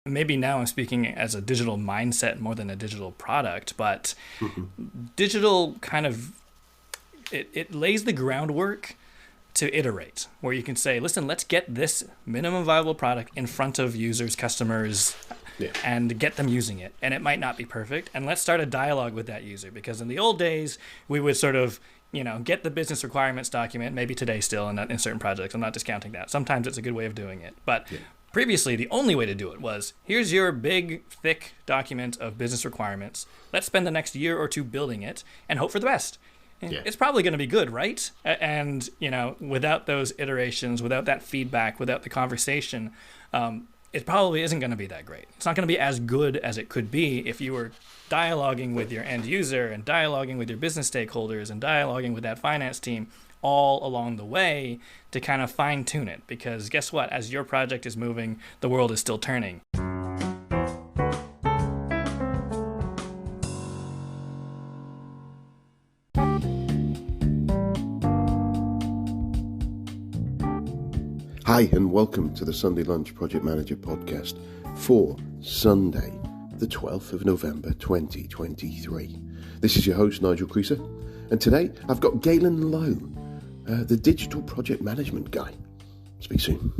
maybe now I'm speaking as a digital mindset more than a digital product, but digital kind of it lays the groundwork to iterate, where you can say, listen, let's get this minimum viable product in front of users, customers, Yeah. and get them using it. And it might not be perfect. And let's start a dialogue with that user, because in the old days, we would sort of, get the business requirements document, maybe today still in certain projects. I'm not discounting that. Sometimes it's a good way of doing it. But previously, the only way to do it was, here's your big, thick document of business requirements. Let's spend the next year or two building it and hope for the best. Yeah. It's probably going to be good, right? And, without those iterations, without that feedback, without the conversation, it probably isn't going to be that great. It's not going to be as good as it could be if you were dialoguing with your end user and dialoguing with your business stakeholders and dialoguing with that finance team all along the way to kind of fine tune it. Because guess what? As your project is moving, the world is still turning. Hi, and welcome to the Sunday Lunch Project Manager podcast for Sunday, the 12th of November 2023. This is your host, Nigel Creaser, and today I've got Galen Lowe, the digital project management guy. Speak soon.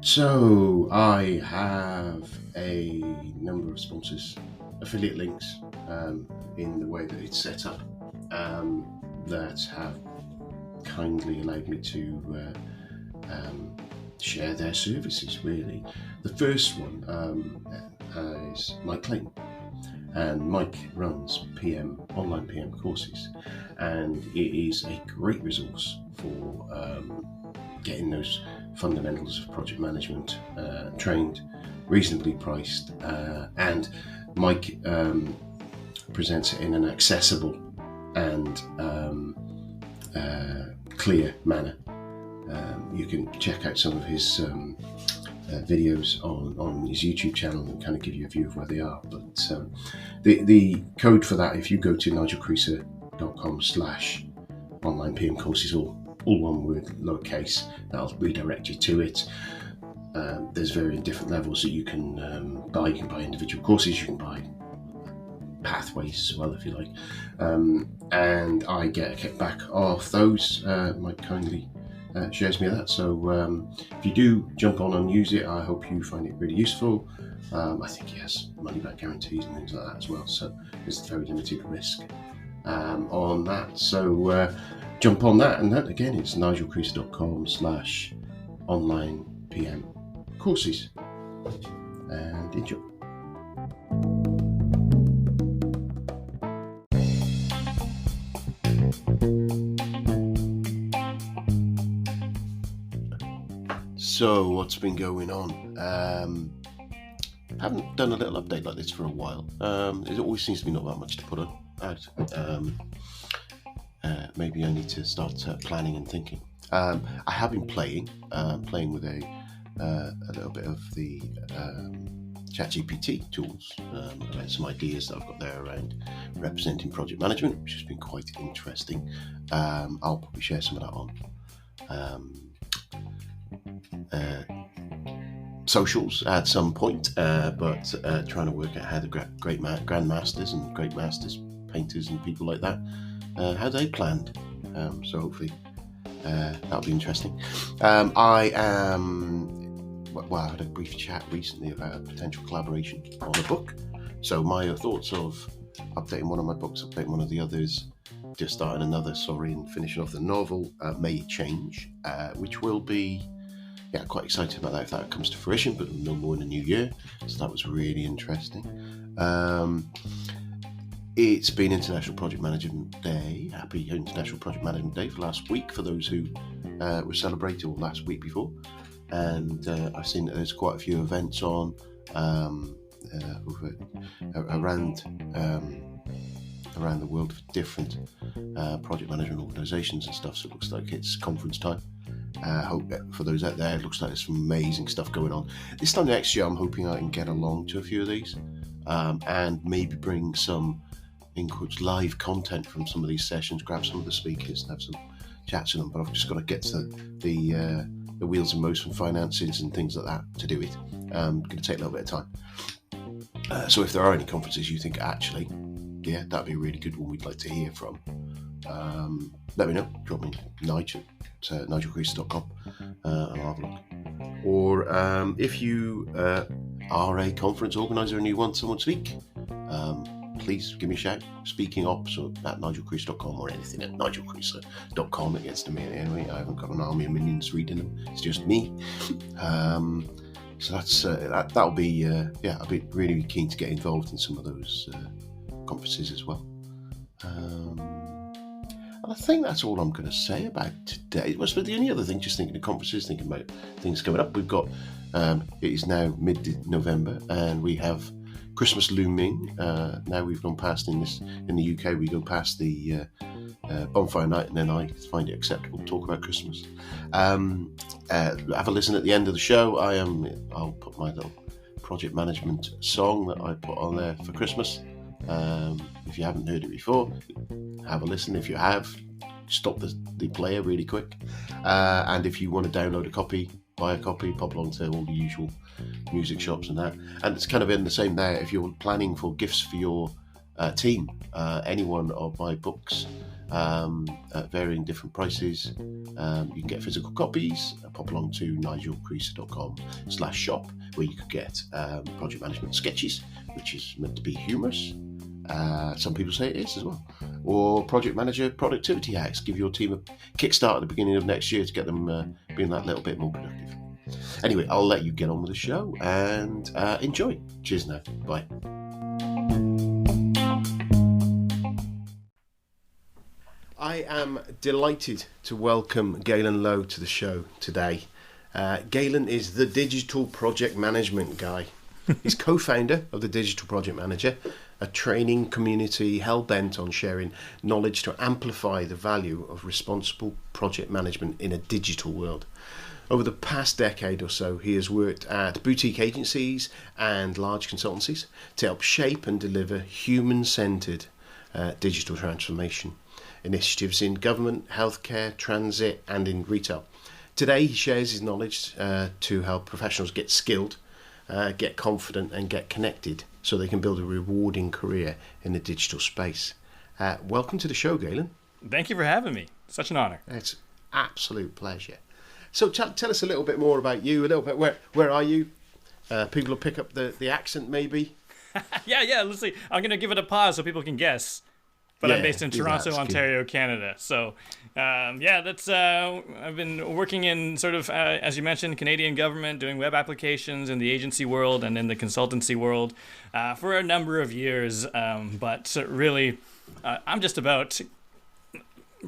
So I have a number of sponsors, affiliate links in the way that it's set up that have kindly allowed me to share their services, really. The first one is Mike Lane, and Mike runs online PM courses, and it is a great resource for getting those fundamentals of project management trained, reasonably priced, and Mike presents it in an accessible and clear manner. You can check out some of his videos on his YouTube channel and kind of give you a view of where they are. But the code for that, if you go to nigelcreaser.com/online PM courses, all one word, lowercase, that'll redirect you to it. There's very different levels that you can buy. You can buy individual courses, you can buy pathways as well, if you like. And I get a kickback off those. Mike kindly shares me that. So if you do jump on and use it, I hope you find it really useful. I think he has money back guarantees and things like that as well. So there's very limited risk on that. So jump on that, and that again, it's nigelcreaser.com/online PM courses, and enjoy. So what's been going on? Haven't done a little update like this for a while. It always seems to be not that much to put on out. Maybe I need to start planning and thinking. I have been playing with a little bit of the ChatGPT tools, about some ideas that I've got there around representing project management, which has been quite interesting. I'll probably share some of that on socials at some point, but trying to work out how the great grandmasters and great masters, painters and people like that, how they planned. So hopefully that'll be interesting. I had a brief chat recently about a potential collaboration on a book. So my thoughts of updating one of my books, updating one of the others, just starting another, and finishing off the novel may change, which will be quite excited about that if that comes to fruition, but no more in the new year. So that was really interesting. It's been International Project Management Day. Happy International Project Management Day for last week for those who were celebrated, or last week before. And I've seen that there's quite a few events on around the world for different project management organisations and stuff. So it looks like it's conference time. Hope that for those out there, it looks like there's some amazing stuff going on. This time next year, I'm hoping I can get along to a few of these and maybe bring some in quotes, live content from some of these sessions, grab some of the speakers and have some chats with them. But I've just got to get to the wheels and motion, finances and things like that to do it. Going to take a little bit of time. So if there are any conferences you think, actually, yeah, that'd be a really good one we'd like to hear from, let me know. Drop me Nigel at nigelcreasy.com and I'll have a look. Or if you are a conference organizer and you want someone to speak, please give me a shout. Speaking ops at nigelcreasy.com or anything at nigelcreasy.com. It gets to me anyway. I haven't got an army of minions reading them. It's just me. So that's that'll be I'll be really keen to get involved in some of those conferences as well. And I think that's all I'm going to say about today. But the only other thing, just thinking of conferences, thinking about things coming up, we've got it is now mid-November and we have Christmas looming. Now we've gone past in the UK, we go past the bonfire night, and then I find it acceptable to talk about Christmas. Have a listen at the end of the show. I'll put my little project management song that I put on there for Christmas. If you haven't heard it before, have a listen. If you have, stop the player really quick. And if you want to download a copy, buy a copy, pop along to all the usual music shops and that. And it's kind of in the same there. If you're planning for gifts for your team, any one of my books at varying different prices, you can get physical copies. Pop along to nigelcreasy.com/shop, where you could get project management sketches, which is meant to be humorous. Some people say it is as well. Or project manager productivity hacks. Give your team a kickstart at the beginning of next year to get them being that little bit more productive. Anyway, I'll let you get on with the show and enjoy. Cheers now. Bye. I am delighted to welcome Galen Lowe to the show today. Galen is the digital project management guy. He's co-founder of the Digital Project Manager, a training community hell-bent on sharing knowledge to amplify the value of responsible project management in a digital world. Over the past decade or so, he has worked at boutique agencies and large consultancies to help shape and deliver human-centered digital transformation initiatives in government, healthcare, transit, and in retail. Today, he shares his knowledge to help professionals get skilled, get confident, and get connected so they can build a rewarding career in the digital space. Welcome to the show, Galen. Thank you for having me. Such an honor. It's an absolute pleasure. So tell us a little bit more about you, a little bit, where are you? People will pick up the accent maybe. Yeah, let's see. I'm going to give it a pause so people can guess. But I'm based in Toronto, Ontario, Canada. So, that's I've been working in sort of, as you mentioned, Canadian government, doing web applications in the agency world and in the consultancy world for a number of years. But really, I'm just about,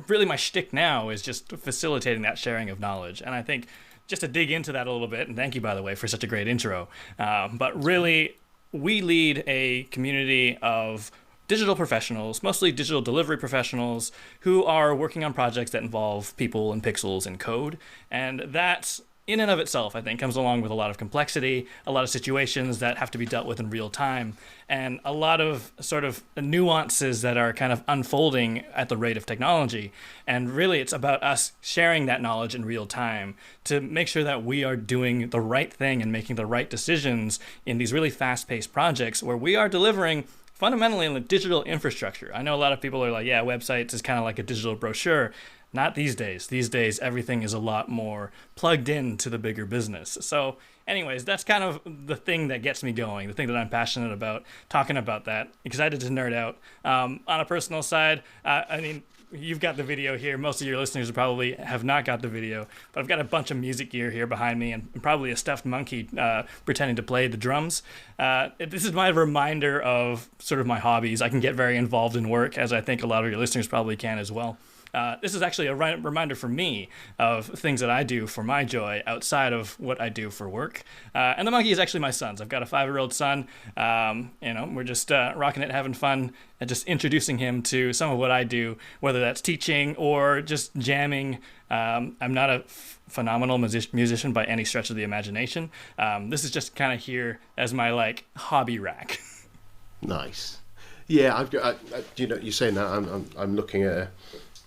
really my shtick now is just facilitating that sharing of knowledge. And I think just to dig into that a little bit, and thank you, by the way, for such a great intro. But really, we lead a community of digital professionals, mostly digital delivery professionals, who are working on projects that involve people and pixels and code. And that, in and of itself, I think, comes along with a lot of complexity, a lot of situations that have to be dealt with in real time, and a lot of sort of nuances that are kind of unfolding at the rate of technology. And really, it's about us sharing that knowledge in real time to make sure that we are doing the right thing and making the right decisions in these really fast-paced projects where we are delivering fundamentally in the digital infrastructure. I know a lot of people are like, yeah, websites is kind of like a digital brochure. Not these days. These days, everything is a lot more plugged into the bigger business. So anyways, that's kind of the thing that gets me going, the thing that I'm passionate about, talking about that, excited to nerd out. On a personal side, you've got the video here. Most of your listeners probably have not got the video, but I've got a bunch of music gear here behind me and probably a stuffed monkey pretending to play the drums. This is my reminder of sort of my hobbies. I can get very involved in work, as I think a lot of your listeners probably can as well. This is actually a reminder for me of things that I do for my joy outside of what I do for work. And the monkey is actually my son's. I've got a 5-year-old son. We're just rocking it, having fun, and just introducing him to some of what I do, whether that's teaching or just jamming. I'm not a phenomenal musician by any stretch of the imagination. This is just kind of here as my hobby rack. Nice. Yeah, I've got. You're saying that I'm looking at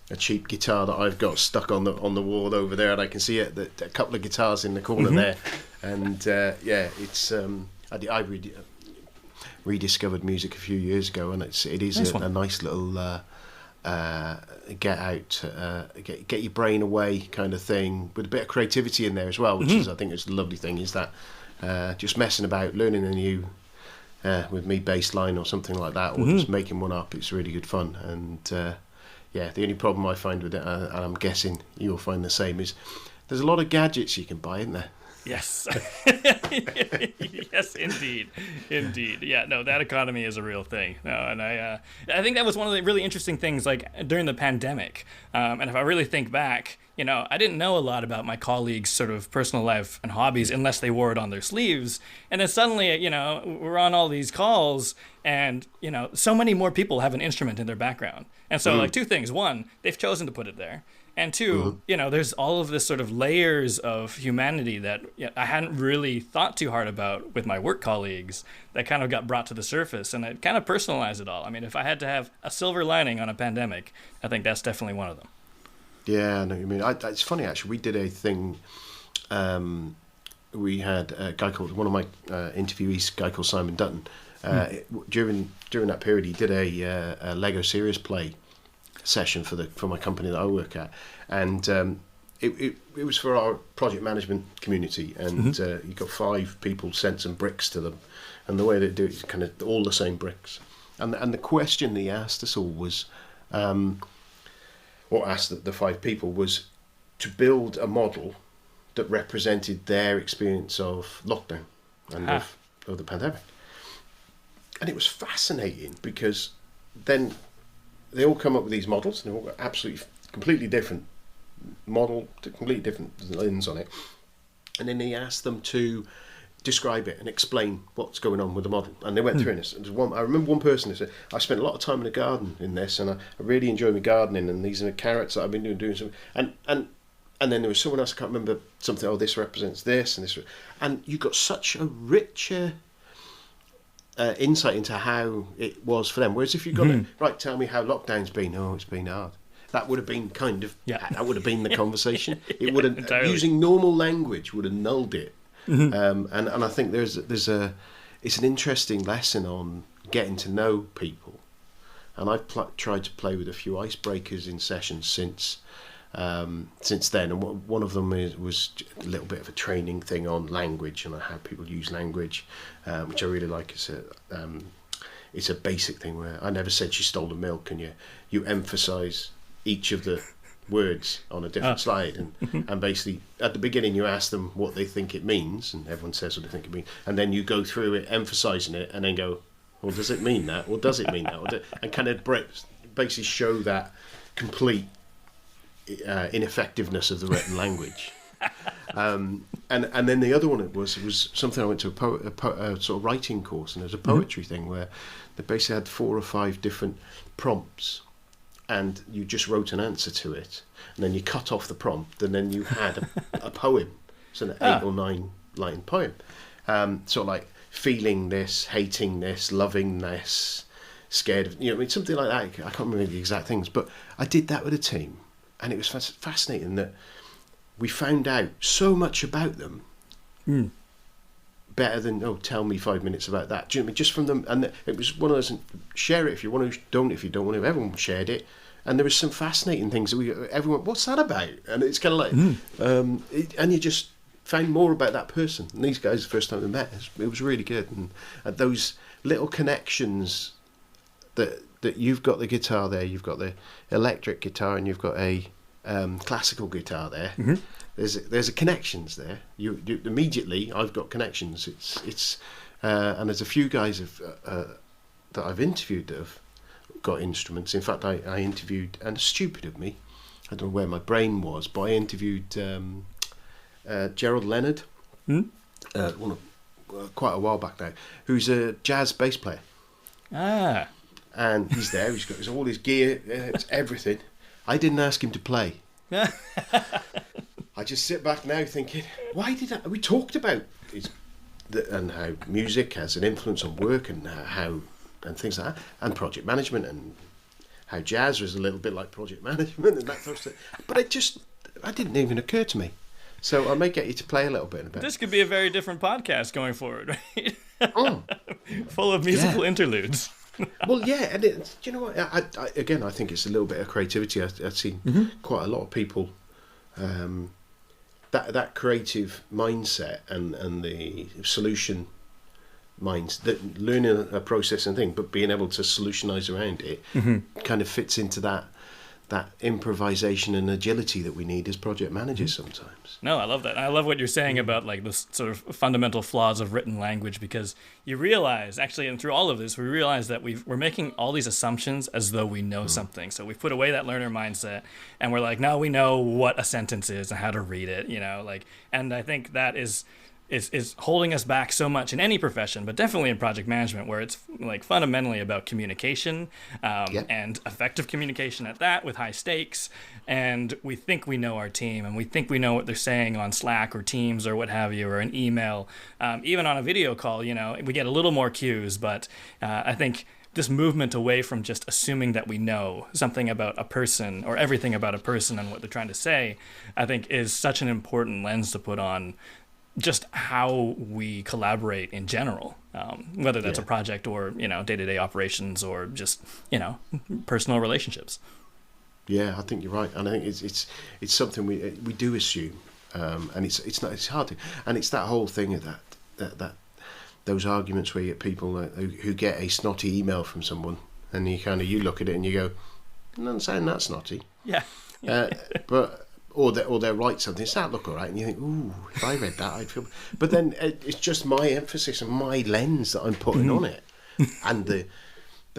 a cheap guitar that I've got stuck on the wall over there, and I can see it. A couple of guitars in the corner there, and it's. I rediscovered music a few years ago, and it is Nice a nice little get out, get your brain away kind of thing, with a bit of creativity in there as well, which is, I think, is the lovely thing, is that just messing about, learning a new with me bass line or something like that, or just making one up. It's really good fun. And the only problem I find with it, and I'm guessing you'll find the same, is there's a lot of gadgets you can buy, isn't there? Yes. Yes, indeed. Yeah, no, that economy is a real thing. No, and I think that was one of the really interesting things, like during the pandemic. And if I really think back, I didn't know a lot about my colleagues' sort of personal life and hobbies unless they wore it on their sleeves. And then suddenly, we're on all these calls, and so many more people have an instrument in their background. And so, like, two things: one, they've chosen to put it there. And two, there's all of this sort of layers of humanity that I hadn't really thought too hard about with my work colleagues that kind of got brought to the surface, and it kind of personalized it all. I mean, if I had to have a silver lining on a pandemic, I think that's definitely one of them. Yeah, I know what you mean. It's funny, actually. We did a thing. We had a guy called, one of my interviewees, a guy called Simon Dutton. During that period, he did a Lego Serious Play session for my company that I work at, and it was for our project management community, and you got 5 people sent some bricks to them, and the way they do it is kind of all the same bricks, and the question he asked us all was, or asked the 5 people, was to build a model that represented their experience of lockdown and of the pandemic. And it was fascinating, because then they all come up with these models, and they've all got absolutely, completely different model, completely different lens on it. And then he asked them to describe it and explain what's going on with the model. And they went through this. I remember one person who said, I spent a lot of time in the garden in this, and I really enjoy my gardening, and these are the carrots that I've been doing something. And then there was someone else, I can't remember, something, this represents this, and this. And you got such a richer insight into how it was for them. Whereas if you got to, right, tell me how lockdown's been. Oh, it's been hard. That would have been that would have been the conversation. It would have, entirely. Using normal language would have nulled it. And I think it's an interesting lesson on getting to know people. And I've tried to play with a few icebreakers in sessions since then, and one of them was a little bit of a training thing on language and how people use language, which I really like. It's a basic thing where I never said she stole the milk, and you emphasise each of the words on a different slide, and basically at the beginning you ask them what they think it means, and everyone says what they think it means, and then you go through it emphasising it, and then go, well, does it mean that, or does it mean that, and kind of basically show that complete ineffectiveness of the written language. And then the other one was something I went to a sort of writing course, and there was a poetry thing where they basically had 4 or 5 different prompts, and you just wrote an answer to it, and then you cut off the prompt, and then you had a poem, so an 8 or 9 line poem, sort of like feeling this, hating this, loving this, scared of, something like that. I can't remember the exact things, but I did that with a team. And it was fascinating that we found out so much about them, better than, tell me 5 minutes about that. Do you know what I mean? Just from them, and it was one of those, share it if you want to, don't if you don't want to. Everyone shared it, and there was some fascinating things that everyone, what's that about? And it's kind of like, and you just found more about that person. And these guys, the first time they met, it was really good. And those little connections that you've got the guitar there, you've got the electric guitar, and you've got a classical guitar there. There's a connections there. You immediately, I've got connections. It's and there's a few guys that I've interviewed that have got instruments. In fact, I interviewed, and stupid of me, I don't know where my brain was, but I interviewed Gerald Leonard, quite a while back now, who's a jazz bass player. And he's there, he's got all his gear, it's everything. I didn't ask him to play. I just sit back now thinking, we talked about and how music has an influence on work, and how and things like that, and project management, and how jazz was a little bit like project management and that sort of stuff. But it didn't even occur to me. So I may get you to play a little bit in a bit. This could be a very different podcast going forward, right? Oh. Full of musical interludes. Well, yeah, and do you know what? I think it's a little bit of creativity. I've seen quite a lot of people that creative mindset and the solution minds, that learning a process and thing, but being able to solutionize around it, kind of fits into that improvisation and agility that we need as project managers sometimes. No, I love that. I love what you're saying about like the sort of fundamental flaws of written language, because you realize, actually, and through all of this, we realize that we're making all these assumptions as though we know something. So we've put away that learner mindset, and we're like, now we know what a sentence is and how to read it, and I think that is holding us back so much in any profession, but definitely in project management, where it's like fundamentally about communication and effective communication at that, with high stakes. And we think we know our team, and we think we know what they're saying on Slack or Teams or what have you, or an email. Even on a video call, we get a little more cues, but I think this movement away from just assuming that we know something about a person or everything about a person and what they're trying to say, I think is such an important lens to put on just how we collaborate in general, whether that's a project or, day-to-day operations or just, personal relationships. Yeah, I think you're right. And I think it's something we do assume. And it's hard to, and it's that whole thing of that those arguments where you get people who get a snotty email from someone, and you look at it and you go, I'm saying that's snotty. Yeah. Or they'll write something, does that look all right? And you think, ooh, if I read that, I'd feel... But then it's just my emphasis and my lens that I'm putting on it. And the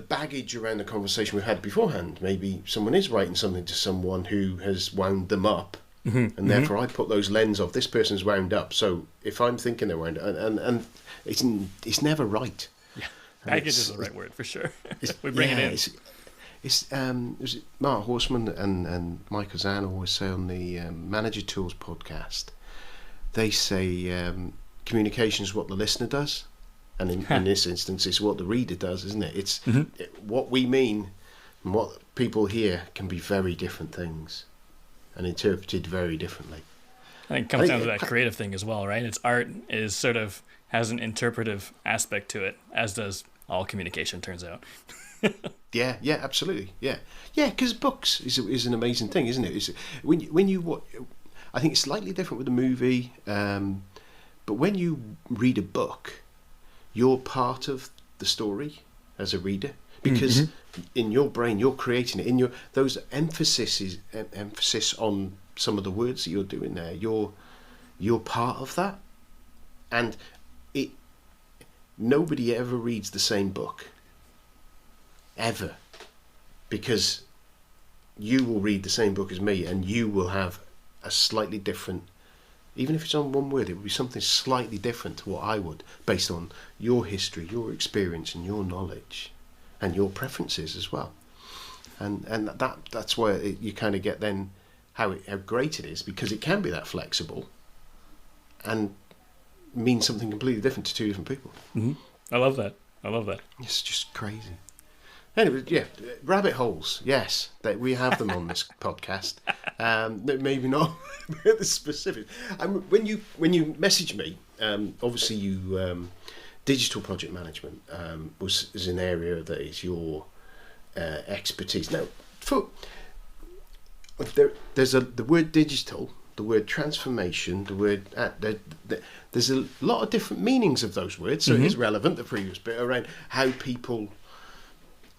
baggage around the conversation we had beforehand. Maybe someone is writing something to someone who has wound them up. And therefore I put those lens of, this person's wound up. So if I'm thinking they're wound up, and it's never right. Yeah, baggage is the right word, for sure. We bring it in. It's Mark Horseman and Michael Zahn always say on the Manager Tools podcast, they say communication is what the listener does, and in this instance it's what the reader does, isn't it? It's what we mean and what people hear can be very different things and interpreted very differently. I think it comes down to that creative thing as well, right? It's art is sort of has an interpretive aspect to it, as does all communication, turns out. Yeah, absolutely, yeah, because books is an amazing thing, isn't it? It's, when you watch, I think it's slightly different with a movie, but when you read a book, you're part of the story as a reader, because in your brain you're creating it. In your those emphasis on some of the words that you're doing there, you're part of that, and nobody ever reads the same book. Ever, because you will read the same book as me, and you will have a slightly different, even if it's on one word, it would be something slightly different to what I would, based on your history, your experience, and your knowledge, and your preferences as well. And that's where you kind of get then how great it is, because it can be that flexible, and mean something completely different to two different people. I love that. It's just crazy. Anyway, yeah, rabbit holes. Yes, we have them on this podcast. Maybe not the specific. When you message me, obviously you digital project management is an area that is your expertise. Now, there's the word digital, the word transformation, the word there's a lot of different meanings of those words. So it is relevant, the previous bit around how people.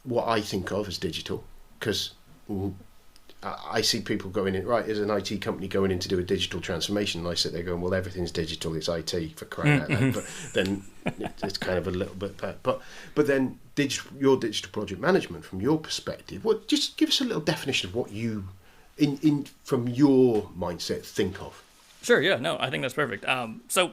What I think of as digital, because I see people going in, right, as an IT company going in to do a digital transformation, and I sit there going, well, everything's digital, it's IT, for crying out loud. But then it's kind of a little bit that. But then your digital project management, from your perspective, just give us a little definition of what you, from your mindset, think of. Sure, yeah, no, I think that's perfect. So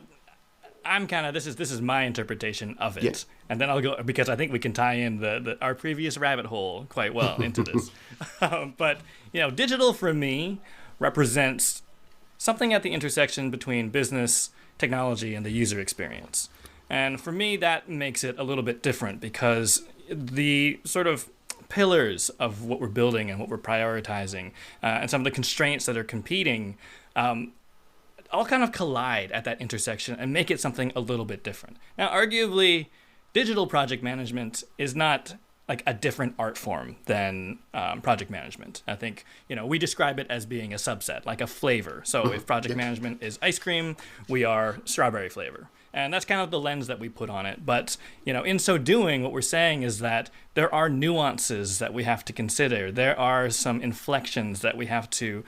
I'm kind of, this is my interpretation of it. Yeah. And then I'll go, because I think we can tie in our previous rabbit hole quite well into this. But, digital for me represents something at the intersection between business, technology, and the user experience. And for me, that makes it a little bit different, because the sort of pillars of what we're building and what we're prioritizing, and some of the constraints that are competing, all kind of collide at that intersection and make it something a little bit different. Now, arguably, digital project management is not like a different art form than project management. I think, we describe it as being a subset, like a flavor. So if project management is ice cream, we are strawberry flavor. And that's kind of the lens that we put on it. But, in so doing, what we're saying is that there are nuances that we have to consider. There are some inflections that we have to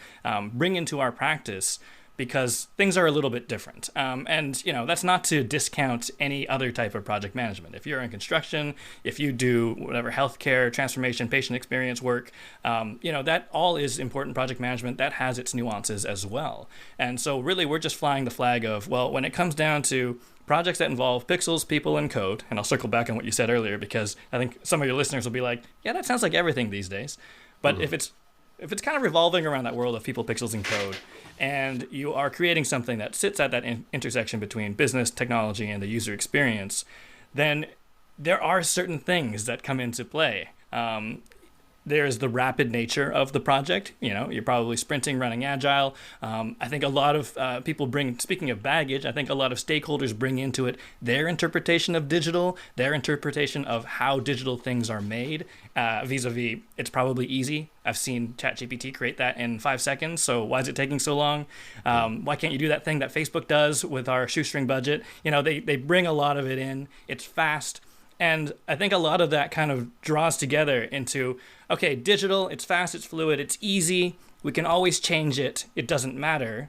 bring into our practice, because things are a little bit different. And that's not to discount any other type of project management. If you're in construction, if you do whatever healthcare, transformation, patient experience work, that all is important project management. That has its nuances as well. And so really we're just flying the flag of, well, when it comes down to projects that involve pixels, people, and code, and I'll circle back on what you said earlier, because I think some of your listeners will be like, yeah, that sounds like everything these days. But if it's kind of revolving around that world of people, pixels, and code, and you are creating something that sits at that intersection between business, technology, and the user experience, then there are certain things that come into play. There's the rapid nature of the project. You're probably sprinting, running agile. I think a lot of people speaking of baggage, I think a lot of stakeholders bring into it their interpretation of digital, their interpretation of how digital things are made, vis-a-vis it's probably easy. I've seen ChatGPT create that in 5 seconds, so why is it taking so long? Why can't you do that thing that Facebook does with our shoestring budget? They bring a lot of it in. It's fast. And I think a lot of that kind of draws together into, okay, digital, it's fast, it's fluid, it's easy, we can always change it, it doesn't matter.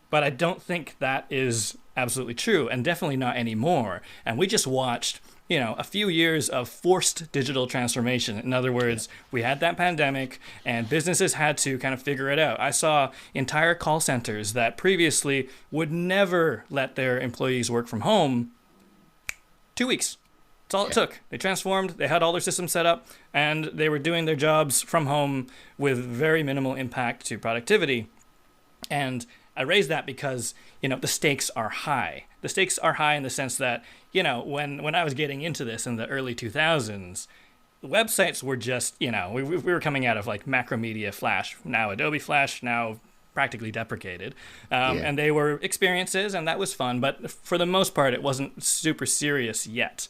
But I don't think that is absolutely true, and definitely not anymore. And we just watched, a few years of forced digital transformation. In other words, we had that pandemic, and businesses had to kind of figure it out. I saw entire call centers that previously would never let their employees work from home. 2 weeks. That's all it took. They transformed, they had all their systems set up, and they were doing their jobs from home with very minimal impact to productivity. And I raise that because, the stakes are high. The stakes are high in the sense that, when I was getting into this in the early 2000s, websites were just, we were coming out of like Macromedia Flash, now Adobe Flash, now practically deprecated. And they were experiences, and that was fun. But for the most part, it wasn't super serious yet.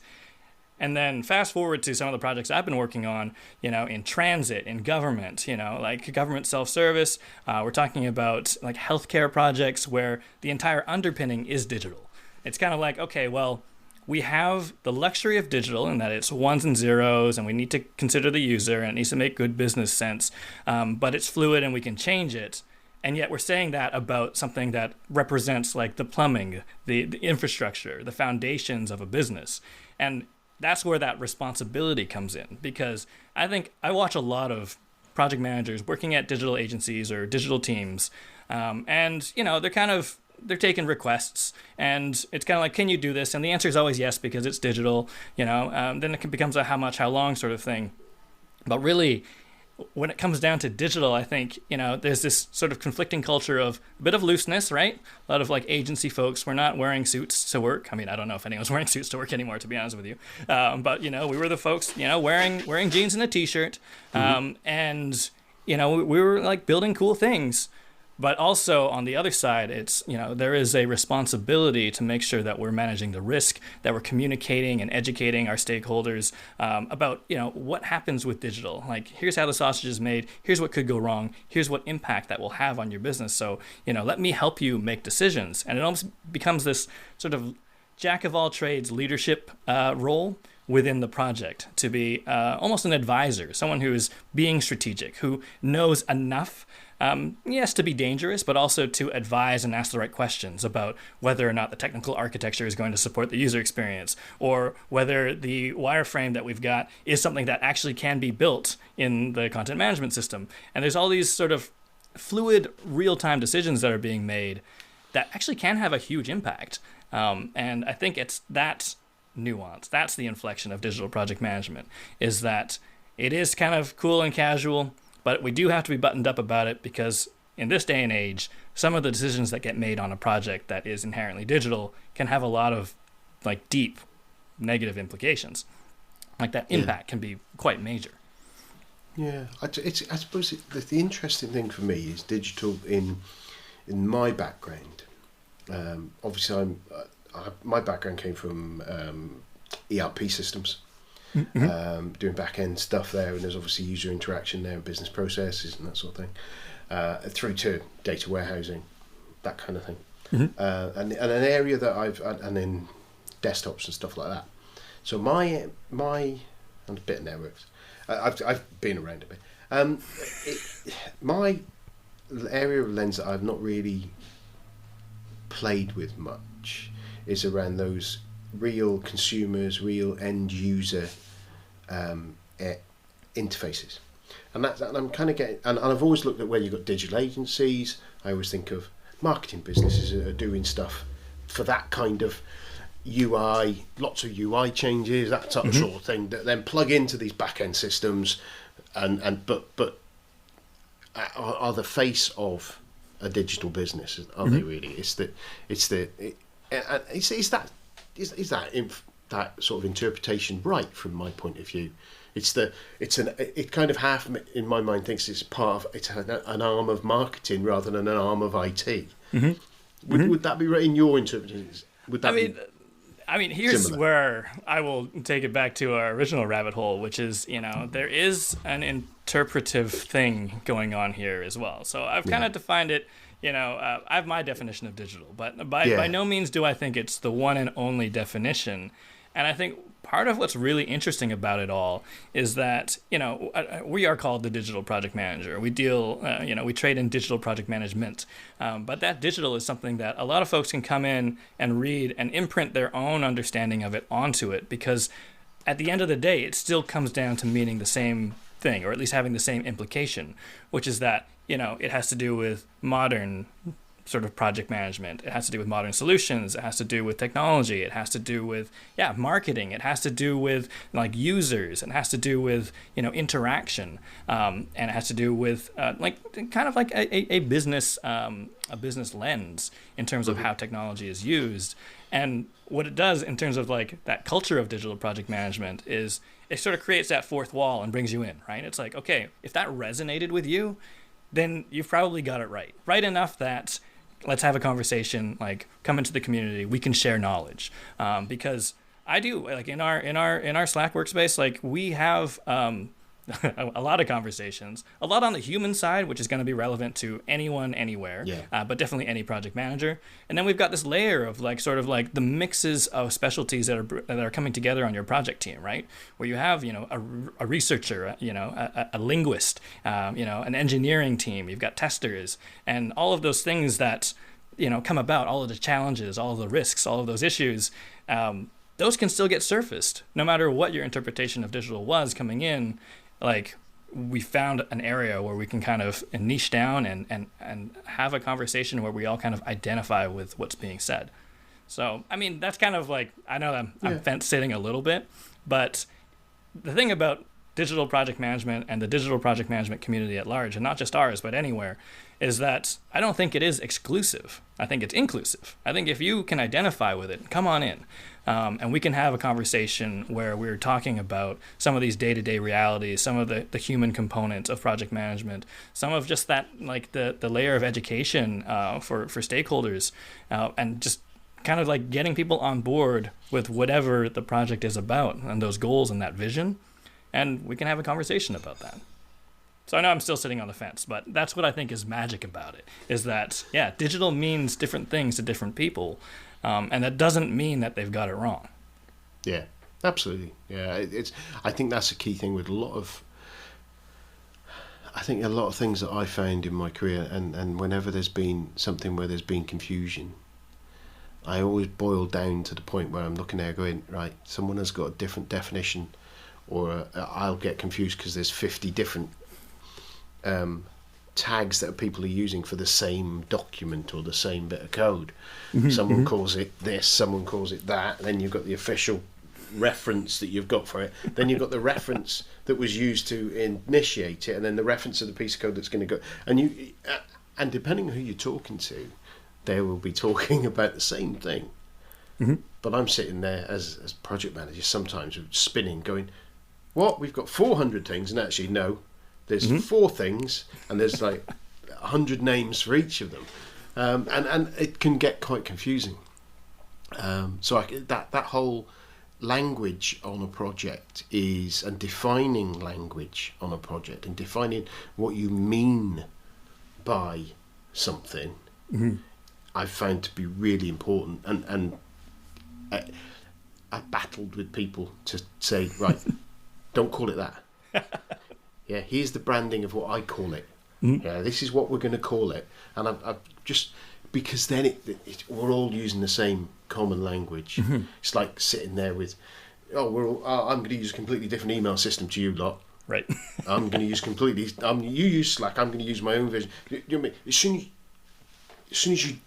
And then fast forward to some of the projects I've been working on, in transit, in government, like government self-service. We're talking about like healthcare projects where the entire underpinning is digital. It's kind of like, okay, well, we have the luxury of digital in that it's ones and zeros, and we need to consider the user, and it needs to make good business sense. But it's fluid and we can change it. And yet we're saying that about something that represents like the plumbing, the infrastructure, the foundations of a business. And that's where that responsibility comes in, because I think I watch a lot of project managers working at digital agencies or digital teams, and they're taking requests, and it's kind of like, can you do this? And the answer is always yes, because it's digital. Then it becomes a how much, how long sort of thing. But really, when it comes down to digital, I think, there's this sort of conflicting culture of a bit of looseness, right? A lot of like agency folks were not wearing suits to work. I mean, I don't know if anyone's wearing suits to work anymore, to be honest with you. But, we were the folks, wearing jeans and a t-shirt. And, we were like building cool things. But also on the other side, it's, there is a responsibility to make sure that we're managing the risk, that we're communicating and educating our stakeholders about, what happens with digital. Like, here's how the sausage is made. Here's what could go wrong. Here's what impact that will have on your business. So, let me help you make decisions. And it almost becomes this sort of jack of all trades leadership role within the project, to be almost an advisor, someone who is being strategic, who knows enough, yes, to be dangerous, but also to advise and ask the right questions about whether or not the technical architecture is going to support the user experience, or whether the wireframe that we've got is something that actually can be built in the content management system. And there's all these sort of fluid, real-time decisions that are being made that actually can have a huge impact. And I think it's that nuance, that's the inflection of digital project management, is that it is kind of cool and casual, but we do have to be buttoned up about it, because in this day and age, some of the decisions that get made on a project that is inherently digital can have a lot of like deep negative implications. like that impact can be quite major. Yeah, I suppose the interesting thing for me is digital in my background. Obviously, my background came from ERP systems, doing back end stuff there, and there's obviously user interaction there, and business processes and that sort of thing, through to data warehousing, that kind of thing, and an area that and then desktops and stuff like that. So my and a bit of networks. I've been around a bit. My area of lens that I've not really played with much is around those real consumers, real end user interfaces, and I'm kind of getting. And I've always looked at where you've got digital agencies. I always think of marketing businesses that are doing stuff for that kind of UI, lots of UI changes, that sort of thing, that then plug into these back end systems, but are the face of a digital business, are they really? Is that sort of interpretation right from my point of view? It kind of half in my mind thinks it's an arm be rather than an arm of IT. Would that be right in your interpretation? Would that I mean, here's similar? where I will take it back to our original rabbit hole, which is, there is an interpretive thing going on here as well. So I've kind of defined it, I have my definition of digital, but by no means do I think it's the one and only definition. And I think part of what's really interesting about it all is that, we are called the digital project manager. We deal, we trade in digital project management. But that digital is something that a lot of folks can come in and read and imprint their own understanding of it onto it, because at the end of the day, it still comes down to meaning the same thing, or at least having the same implication, which is that, it has to do with modern sort of project management. It has to do with modern solutions. It has to do with technology. It has to do with marketing. It has to do with like users. It has to do with interaction, and it has to do with kind of like a business lens in terms of how technology is used. And what it does in terms of like that culture of digital project management is it sort of creates that fourth wall and brings you in, right? It's like, okay, if that resonated with you, then you've probably got it right enough that let's have a conversation, like come into the community, we can share knowledge, because I do, like in our Slack workspace, like we have a lot of conversations, a lot on the human side, which is going to be relevant to anyone, anywhere, but definitely any project manager. And then we've got this layer of like sort of like the mixes of specialties that are coming together on your project team, right? Where you have a researcher, a linguist, an engineering team. You've got testers, and all of those things that come about, all of the challenges, all of the risks, all of those issues. Those can still get surfaced, no matter what your interpretation of digital was coming in. Like, we found an area where we can kind of niche down and have a conversation where we all kind of identify with what's being said. So, I mean, that's kind of like, I know I'm fence sitting a little bit, but the thing about digital project management and the digital project management community at large, and not just ours, but anywhere, is that I don't think it is exclusive. I think it's inclusive. I think if you can identify with it, come on in. And we can have a conversation where we're talking about some of these day-to-day realities, some of the human components of project management, some of just that, like the layer of education for stakeholders, and just kind of like getting people on board with whatever the project is about and those goals and that vision. And we can have a conversation about that. So I know I'm still sitting on the fence, but that's what I think is magic about it, is that, digital means different things to different people. And that doesn't mean that they've got it wrong. Yeah, absolutely. Yeah, I think that's a key thing with a lot of things that I found in my career, and whenever there's been something where there's been confusion, I always boil down to the point where I'm looking there going, right, someone has got a different definition, or I'll get confused because there's 50 different tags that people are using for the same document or the same bit of code. Someone calls it this, someone calls it that, and then you've got the official reference that you've got for it, then you've got the reference that was used to initiate it, and then the reference of the piece of code that's going to go, and depending on who you're talking to, they will be talking about the same thing. But I'm sitting there as project manager sometimes spinning, going, what? We've got 400 things, and actually, no, there's Mm-hmm. 4 things, and there's like 100 names for each of them, and it can get quite confusing. So that whole language on a project and defining language on a project and defining what you mean by something, I've found to be really important, and I battled with people to say, right, don't call it that. Yeah, here's the branding of what I call it. Yeah, this is what we're going to call it. And I've just, because then we're all using the same common language. It's like sitting there with, I'm going to use a completely different email system to you lot. Right. I'm going to use you use Slack, I'm going to use my own version. You know what I mean? As soon as you,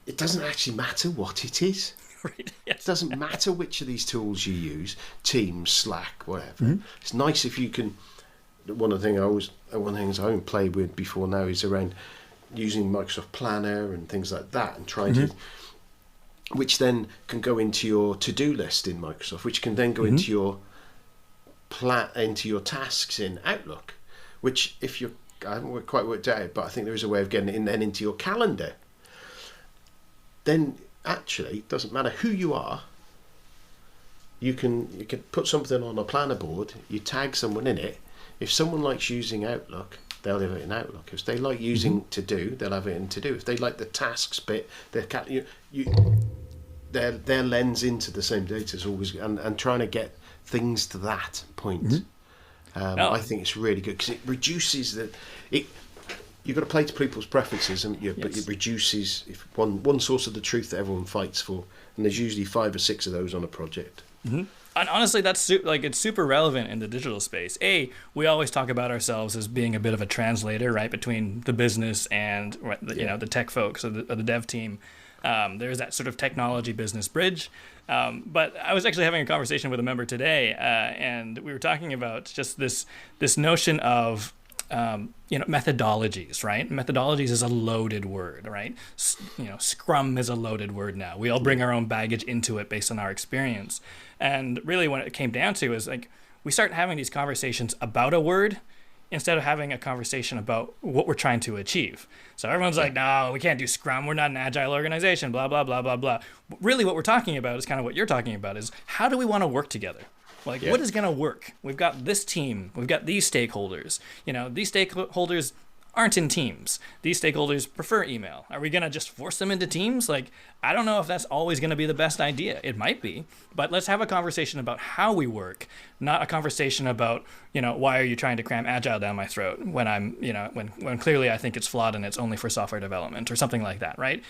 it doesn't actually matter what it is. Right. Yes. It doesn't matter which of these tools you use, Teams, Slack, whatever. It's nice if you can. One of the things I haven't played with before now is around using Microsoft Planner and things like that, and trying to, which then can go into your to-do list in Microsoft, which can then go into your into your tasks in Outlook, which I haven't quite worked out, but I think there is a way of getting it into your calendar. Then actually, it doesn't matter who you are. You can put something on a planner board. You tag someone in it. If someone likes using Outlook, they'll have it in Outlook. If they like using To Do, they'll have it in To Do. If they like the tasks bit, their lens into the same data is always, and trying to get things to that point. I think it's really good because it reduces you've got to play to people's preferences, haven't you? But it reduces one source of the truth that everyone fights for, and there's usually 5 or 6 of those on a project. And honestly, that's it's super relevant in the digital space. We always talk about ourselves as being a bit of a translator, right, between the business and the tech folks or the dev team. There's that sort of technology business bridge. But I was actually having a conversation with a member today, and we were talking about just this notion of methodologies, right? Methodologies is a loaded word, right? Scrum is a loaded word now. We all bring our own baggage into it based on our experience. And really what it came down to is we start having these conversations about a word instead of having a conversation about what we're trying to achieve. So everyone's like, no, we can't do Scrum. We're not an agile organization, blah, blah, blah, blah, blah. Really what we're talking about is kind of what you're talking about is how do we want to work together? What is going to work? We've got this team. We've got these stakeholders. These stakeholders aren't in teams. These stakeholders prefer email. Are we going to just force them into teams? I don't know if that's always going to be the best idea. It might be, but let's have a conversation about how we work, not a conversation about, why are you trying to cram agile down my throat when I'm, when clearly I think it's flawed and it's only for software development or something like that, right?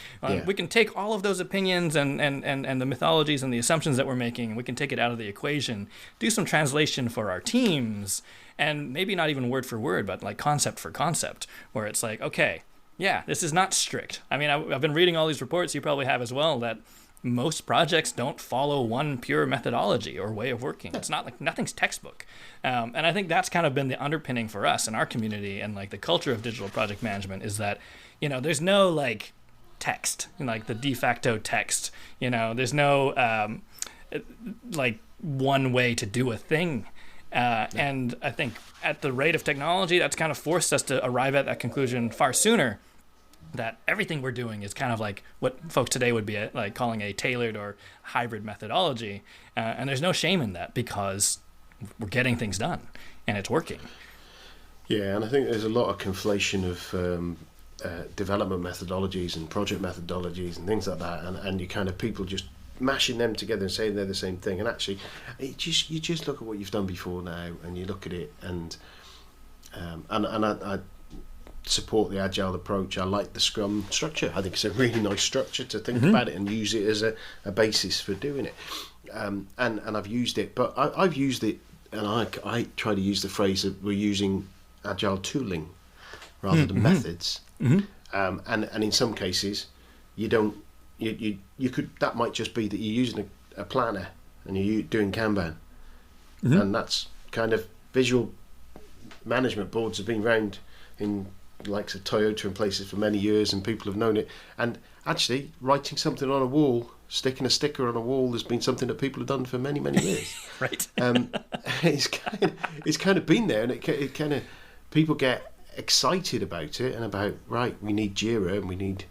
We can take all of those opinions and the mythologies and the assumptions that we're making, and we can take it out of the equation, do some translation for our teams, and maybe not even word for word, but concept for concept, where it's okay, yeah, this is not strict. I mean, I've been reading all these reports, you probably have as well, that most projects don't follow one pure methodology or way of working. It's not nothing's textbook. And I think that's kind of been the underpinning for us in our community and the culture of digital project management is that, there's no text, the de facto text, there's no one way to do a thing. And I think at the rate of technology, that's kind of forced us to arrive at that conclusion far sooner, that everything we're doing is kind of what folks today would be calling a tailored or hybrid methodology. And there's no shame in that because we're getting things done and it's working. Yeah, and I think there's a lot of conflation of development methodologies and project methodologies and things like that. And you kind of people just mashing them together and saying they're the same thing, and actually you just look at what you've done before now and you look at it and I support the agile approach. I like the Scrum structure. I think it's a really nice structure to think about it and use it as a basis for doing it, and I've used it, but I've used it and I try to use the phrase that we're using agile tooling rather than methods, and in some cases you don't. You could, that might just be that you're using a planner and you're doing Kanban, and that's kind of visual management boards have been around in likes of Toyota and places for many years, and people have known it. And actually, writing something on a wall Sticking a sticker on a wall has been something that people have done for many, many years. Right. It's kind of been there, and it kind of, people get excited about it and about, right, we need Jira and we need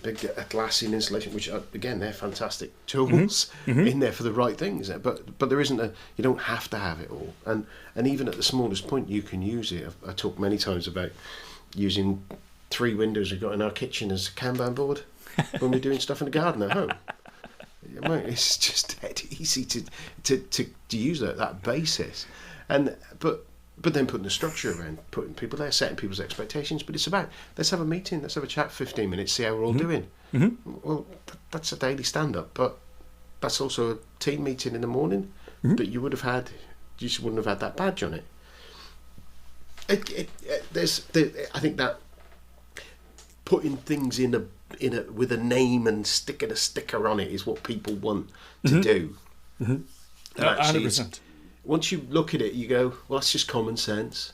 big Atlassian installation, which are, again, they're fantastic tools in there for the right things. But there isn't you don't have to have it all. And even at the smallest point, you can use it. I talked many times about using 3 windows we've got in our kitchen as a Kanban board when we're doing stuff in the garden at home. It's just dead easy to use that basis. But then putting the structure around, putting people there, setting people's expectations. But it's about, let's have a meeting, let's have a chat for 15 minutes, see how we're all doing. Well, that's a daily stand-up, but that's also a team meeting in the morning that you would have had, you just wouldn't have had that badge on it. I think that putting things in a with a name and sticking a sticker on it is what people want to do. And actually, 100%. Once you look at it, you go, well, that's just common sense.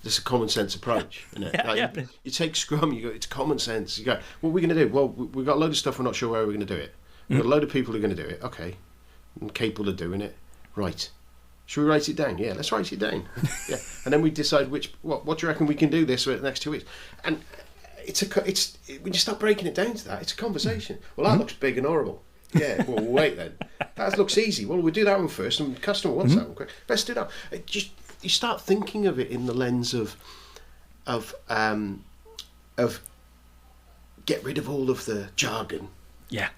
It's a common sense approach, isn't it? You take Scrum, you go, it's common sense. You go, what are we going to do? Well, we've got a load of stuff, we're not sure where we're going to do it. We've got a load of people who are going to do it. Okay. And capable of doing it. Right. Should we write it down? Yeah, let's write it down. Yeah. And then we decide what do you reckon we can do this for the next 2 weeks? And it's when you start breaking it down to that, it's a conversation. Well, that looks big and horrible. Yeah, well, wait then. That looks easy. Well, we'll do that one first, and the customer wants that one quick. Let's do that. You start thinking of it in the lens of get rid of all of the jargon. Yeah.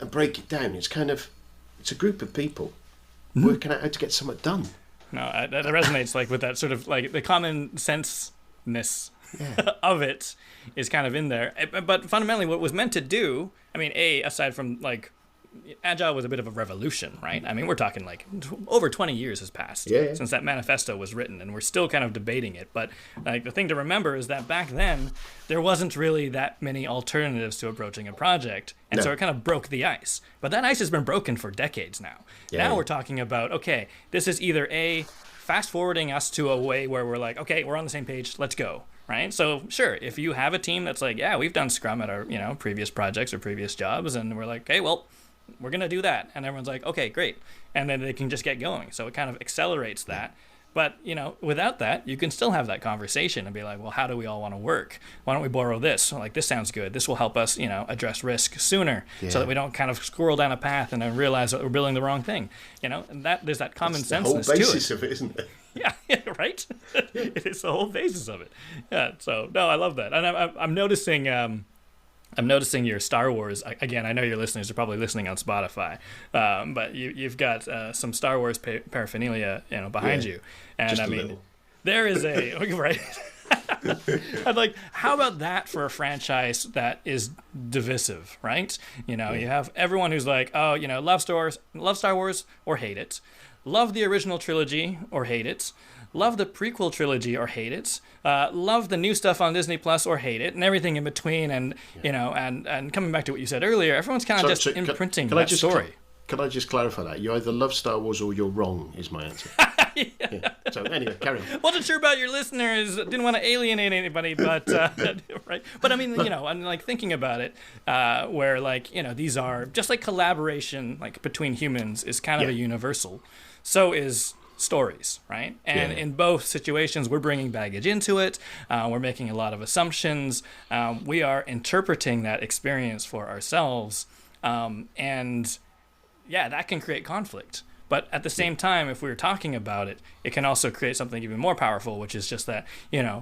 And break it down. It's a group of people working out how to get something done. No, that resonates like with that sort of like the common sense-ness of it is kind of in there. But fundamentally what it was meant to do, I mean, aside from like Agile was a bit of a revolution, right? I mean, we're talking like over 20 years has passed since that manifesto was written, and we're still kind of debating it. But like the thing to remember is that back then there wasn't really that many alternatives to approaching a project, and so it kind of broke the ice. But that ice has been broken for decades now. Now we're talking about, okay, this is either fast forwarding us to a way where we're like, okay, we're on the same page, let's go. Right? So sure, if you have a team that's like, yeah, we've done Scrum at our previous projects or previous jobs, and we're like, okay, well, we're going to do that. And everyone's like, okay, great. And then they can just get going. So it kind of accelerates that. But, without that, you can still have that conversation and be like, well, how do we all want to work? Why don't we borrow this? Like, this sounds good. This will help us, address risk sooner so that we don't kind of squirrel down a path and then realize that we're building the wrong thing. And there's that common sense to it. The whole basis of it, isn't it? Yeah, right? It's the whole basis of it. Yeah, so, no, I love that. And I'm noticing... I'm noticing your Star Wars, again, I know your listeners are probably listening on Spotify, but you've got some Star Wars paraphernalia behind you. And just I mean, little. There is right. I'd like, how about that for a franchise that is divisive, right? You have everyone who's like, oh, love Star Wars or hate it, love the original trilogy or hate it, love the prequel trilogy or hate it, love the new stuff on Disney Plus or hate it, and everything in between. And and coming back to what you said earlier, everyone's kind of just imprinting that story. Can I just clarify that? You either love Star Wars or you're wrong, is my answer. Yeah. So anyway, carry on. Wasn't sure about your listeners. Didn't want to alienate anybody, but right. But I mean, I'm like thinking about it, where like these are just like collaboration, like between humans, is kind of a universal. So is stories, right? And in both situations, we're bringing baggage into it. We're making a lot of assumptions. We are interpreting that experience for ourselves, and that can create conflict. But at the same time, if we were talking about it, it can also create something even more powerful, which is just that,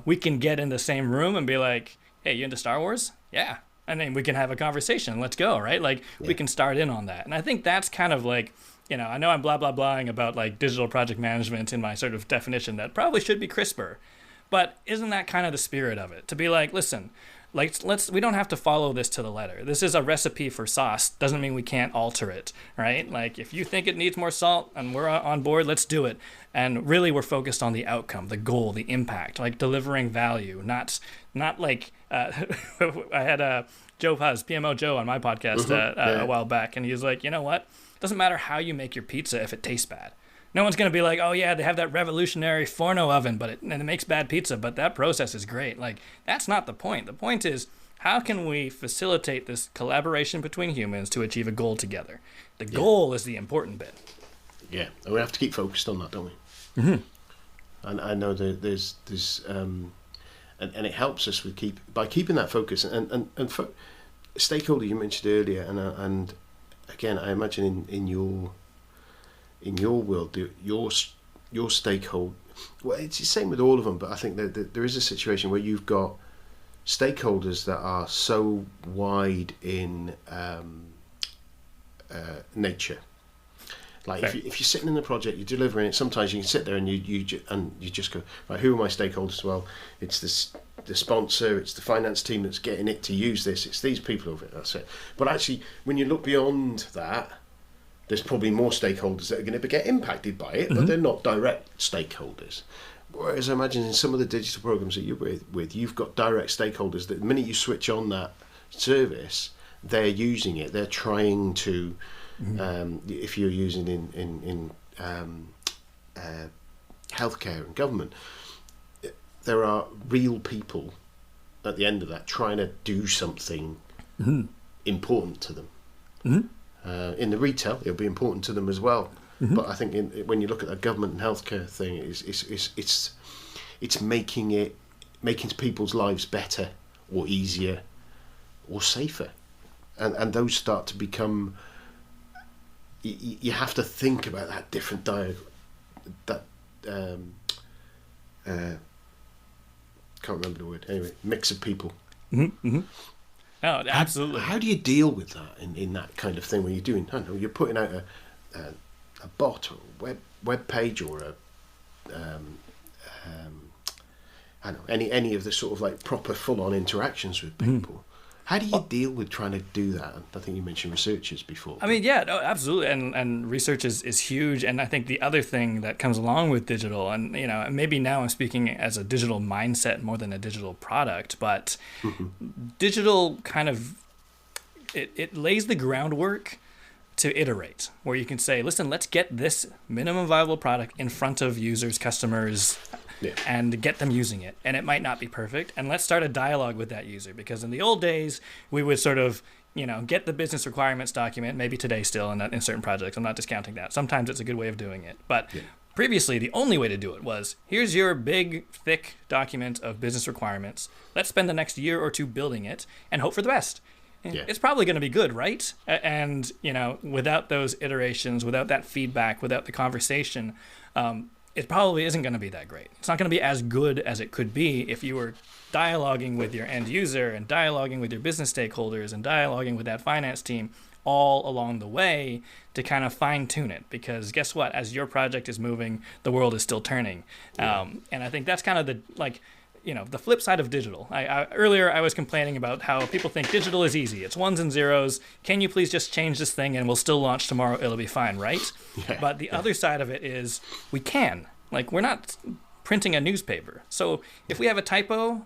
we can get in the same room and be like, hey, you into Star Wars? Yeah. And then we can have a conversation. Let's go, right? Like, we can start in on that. And I think that's kind of like, I know I'm blah-blah-blahing about like digital project management in my sort of definition that probably should be crisper. But isn't that kind of the spirit of it? To be like, listen, like we don't have to follow this to the letter. This is a recipe for sauce. Doesn't mean we can't alter it, right? Like if you think it needs more salt and we're on board, let's do it. And really we're focused on the outcome, the goal, the impact, like delivering value, not like I had Joe Paz, PMO Joe on my podcast a while back, and he was like, you know what? It doesn't matter how you make your pizza if it tastes bad. No one's going to be like, oh, yeah, they have that revolutionary Forno oven, and it makes bad pizza, but that process is great. Like, that's not the point. The point is, how can we facilitate this collaboration between humans to achieve a goal together? The goal is the important bit. Yeah, and we have to keep focused on that, don't we? Mm-hmm. And I know that there's and it helps us with keeping that focus and stakeholder you mentioned earlier, and again I imagine in your world your stakeholder. Well, it's the same with all of them, but I think that there is a situation where you've got stakeholders that are so wide in nature. Like if you're sitting in the project, you're delivering it. Sometimes you can sit there and you just go, right, who are my stakeholders? Well, it's the sponsor, it's the finance team that's getting it to use this. It's these people over it. That's it. But actually, when you look beyond that, there's probably more stakeholders that are going to get impacted by it, but they're not direct stakeholders. Whereas I imagine in some of the digital programs that you're with, you've got direct stakeholders that the minute you switch on that service, they're using it. They're trying to. If you're using in healthcare and government, there are real people at the end of that trying to do something important to them. In the retail, it'll be important to them as well. But I think when you look at the government and healthcare thing, it's making people's lives better or easier or safer, and those start to become. You have to think about that different can't remember the word. Anyway, mix of people. Oh, absolutely. How do you deal with that in that kind of thing when you're doing? I don't know. You're putting out a bot or a web page or I don't know any of the sort of like proper full on interactions with people. How do you deal with trying to do that? I think you mentioned researchers before. I mean, yeah, no, absolutely. And research is huge. And I think the other thing that comes along with digital, and maybe now I'm speaking as a digital mindset more than a digital product, but digital kind of, it lays the groundwork to iterate, where you can say, listen, let's get this minimum viable product in front of users, customers, and get them using it. And it might not be perfect. And let's start a dialogue with that user, because in the old days, we would sort of, get the business requirements document, maybe today still in certain projects. I'm not discounting that. Sometimes it's a good way of doing it. But previously, the only way to do it was, here's your big, thick document of business requirements. Let's spend the next year or two building it and hope for the best. It's probably going to be good, right? And, without those iterations, without that feedback, without the conversation, it probably isn't going to be that great. It's not going to be as good as it could be if you were dialoguing with your end user and dialoguing with your business stakeholders and dialoguing with that finance team all along the way to kind of fine tune it. Because guess what? As your project is moving, the world is still turning. And I think that's kind of the flip side of digital. Earlier I was complaining about how people think digital is easy. It's ones and zeros. Can you please just change this thing and we'll still launch tomorrow? It'll be fine, right? But the other side of it is we can. Like, we're not printing a newspaper. So if we have a typo,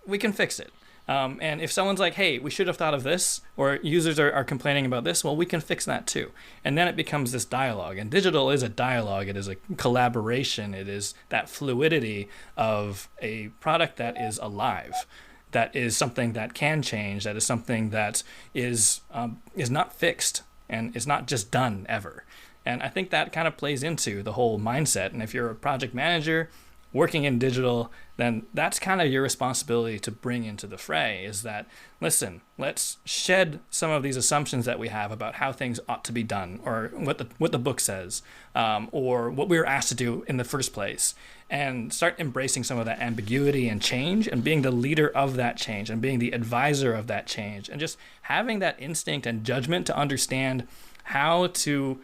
we can fix it. And if someone's like, hey, we should have thought of this, or users are complaining about this, well, we can fix that too. And then it becomes this dialogue. And digital is a dialogue. It is a collaboration. It is that fluidity of a product that is alive, that is something that can change, that is something that is not fixed and is not just done ever. And I think that kind of plays into the whole mindset. And if you're a project manager working in digital, then that's kind of your responsibility to bring into the fray, is that, listen, let's shed some of these assumptions that we have about how things ought to be done, or what the book says, or what we were asked to do in the first place, and start embracing some of that ambiguity and change, and being the leader of that change, and being the advisor of that change, and just having that instinct and judgment to understand how to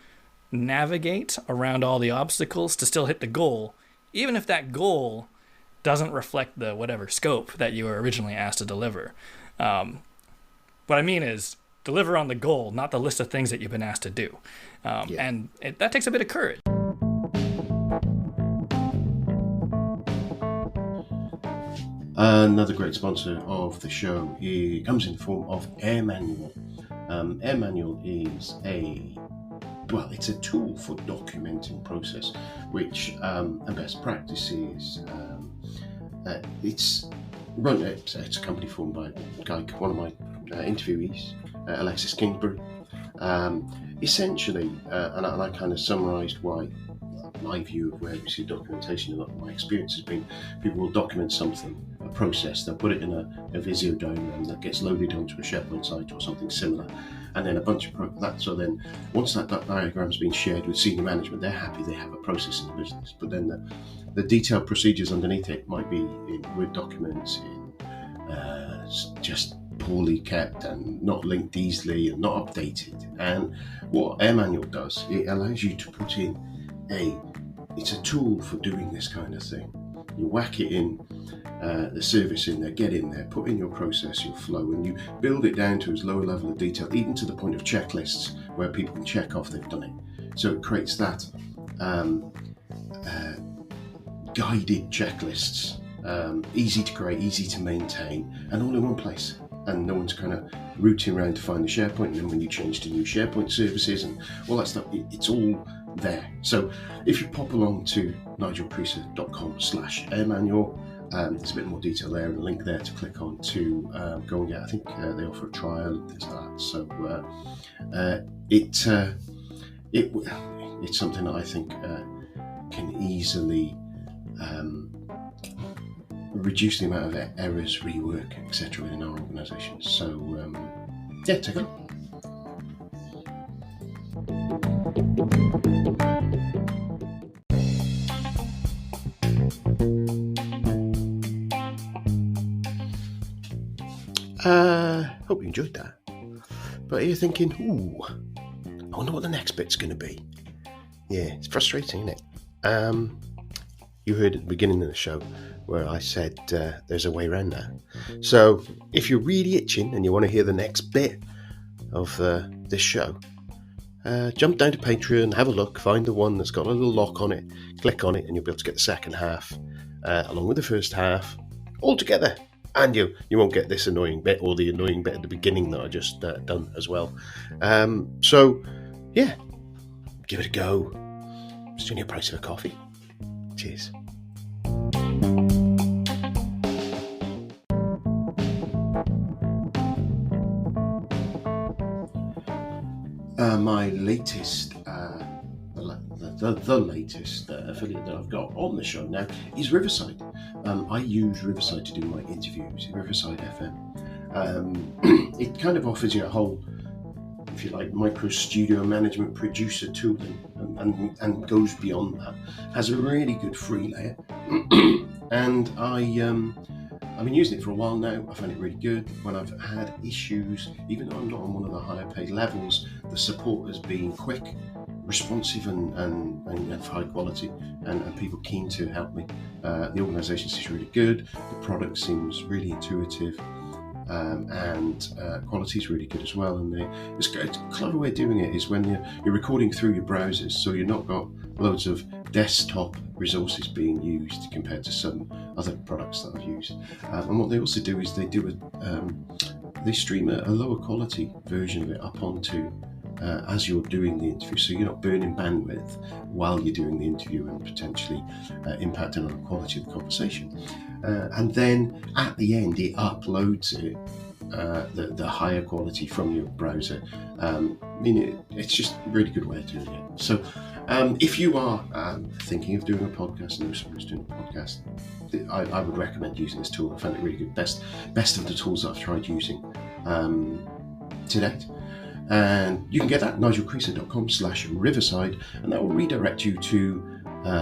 navigate around all the obstacles to still hit the goal, even if that goal doesn't reflect the whatever scope that you were originally asked to deliver. What I mean is deliver on the goal, not the list of things that you've been asked to do. And that takes a bit of courage. Another great sponsor of the show comes in the form of Air Manual. Air Manual is it's a tool for documenting process, which and best practices. It's it's a company formed by a guy, one of my interviewees, Alexis Kingsbury. Essentially, and I kind of summarised why my view of where we see documentation and my experience has been. People will document something, a process, they'll put it in a Visio diagram that gets loaded onto a SharePoint site or something similar, and then a bunch of that. So then once that diagram's been shared with senior management, they're happy they have a process in the business. But then the detailed procedures underneath it might be in Word documents, in just poorly kept and not linked easily and not updated. And what AirManual does, it allows you to put in it's a tool for doing this kind of thing. You whack it in, the service in there, get in there, put in your process, your flow, and you build it down to as low a level of detail, even to the point of checklists where people can check off they've done it. So it creates that guided checklists, easy to create, easy to maintain, and all in one place. And no one's kind of rooting around to find the SharePoint, and then when you change to new SharePoint services and all that stuff, it's all there. So if you pop along to nigelcreaser.com/airmanual, there's a bit more detail there and a link there to click on to go and get. I think they offer a trial and things like that. So it's something that I think can easily reduce the amount of errors, rework, etc. within our organisation. So take a look. Hope you enjoyed that. But you're thinking, I wonder what the next bit's going to be. Yeah, it's frustrating, isn't it? You heard at the beginning of the show where I said there's a way around that. So if you're really itching and you want to hear the next bit of this show, jump down to Patreon, have a look, find the one that's got a little lock on it, click on it, and you'll be able to get the second half along with the first half all together. And you won't get this annoying bit or the annoying bit at the beginning that I just done as well. So yeah, give it a go. It's only a price of a coffee. Cheers. My latest, the latest affiliate that I've got on the show now is Riverside. I use Riverside to do my interviews, Riverside FM. It kind of offers you a whole, if you like, micro studio management producer tooling and goes beyond that. Has a really good free layer. And I've been using it for a while now. I find it really good. When I've had issues, even though I'm not on one of the higher paid levels, the support has been quick, responsive and of high quality, and people keen to help me. The organisation seems really good. The product seems really intuitive, and quality is really good as well. And it's a clever way of doing it is when you're recording through your browsers, so you've not got loads of desktop resources being used compared to some other products that I've used. And what they also do is they stream a lower quality version of it up onto as you're doing the interview, so you're not burning bandwidth while you're doing the interview and potentially impacting on the quality of the conversation. And then at the end, it uploads it, the higher quality from your browser. It's just a really good way of doing it. So if you are thinking of doing a podcast, know someone who's doing a podcast, I would recommend using this tool. I found it really good. Best of the tools that I've tried using to date. And you can get that at nigelcreaser.com/riverside, and that will redirect you to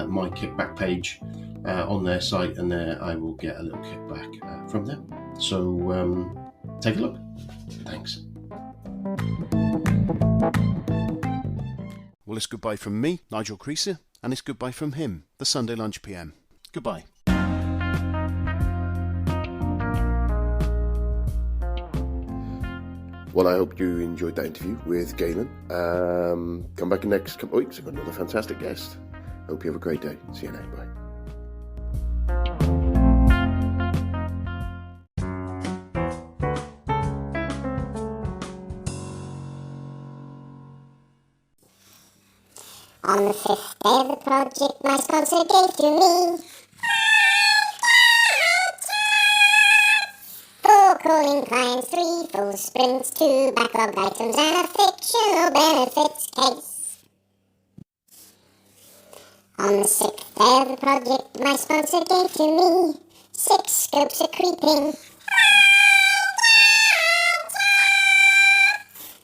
my kickback page on their site, and there I will get a little kickback from them. So take a look. Thanks. Well, it's goodbye from me, Nigel Creaser, and it's goodbye from him, the Sunday Lunch PM. Goodbye. Well, I hope you enjoyed that interview with Galen. Come back in the next couple of weeks. I've got another fantastic guest. Hope you have a great day. See you now. Bye. On the 5th day of the project, my sponsor gave to me calling clients, 3 full sprints, 2 backlog items, and a fictional benefits case. On the 6th day of the project, my sponsor gave to me 6 scopes of creeping.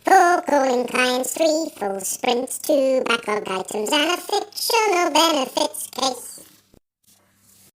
4 calling clients, 3 full sprints, 2 backlog items, and a fictional benefits case.